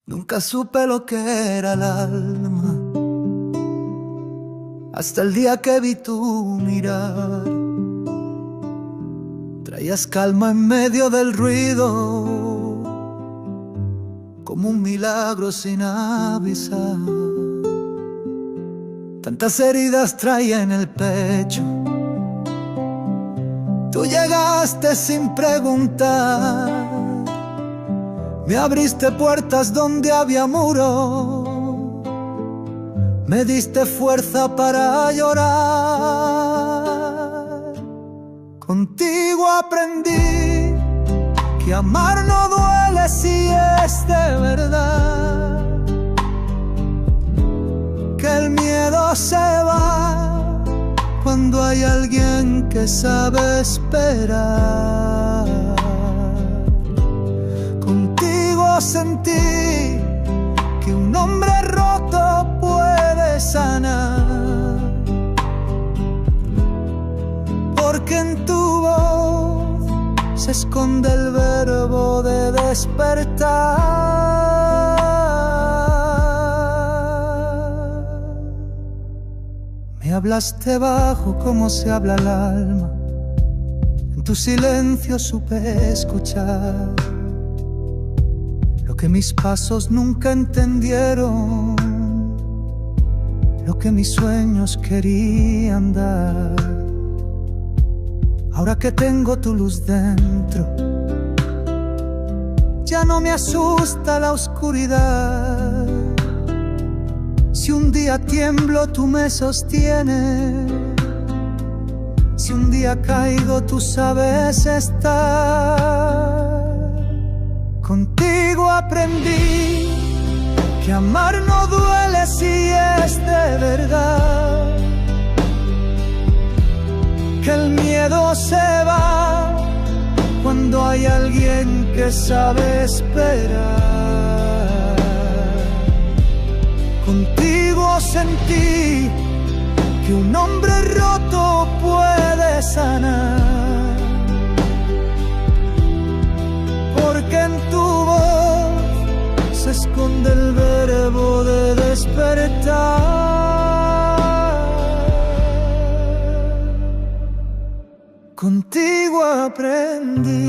Nunca supe lo que era el alma, hasta el día que vi tu mirar. Traías calma en medio del ruido, como un milagro sin avisar. Tantas heridas traía en el pecho, tú llegaste sin preguntar. Me abriste puertas donde había muros, me diste fuerza para llorar. Contigo aprendí que amar no duele si es de verdad, que el miedo se va cuando hay alguien que sabe esperar. Contigo sentí que un hombre roto puede sanar, porque en tu voz se esconde el verbo de despertar. Me hablaste bajo como se habla el alma, en tu silencio supe escuchar lo que mis pasos nunca entendieron, lo que mis sueños querían dar. Ahora que tengo tu luz dentro, ya no me asusta la oscuridad. Si un día tiemblo, tú me sostienes. Si un día caigo, tú sabes estar. Contigo aprendí que amar no duele si es de verdad, que el miedo se va cuando hay alguien que sabe esperar. Contigo sentí que un hombre roto puede sanar, porque en tu voz se esconde el verbo de despertar. Contigo aprendí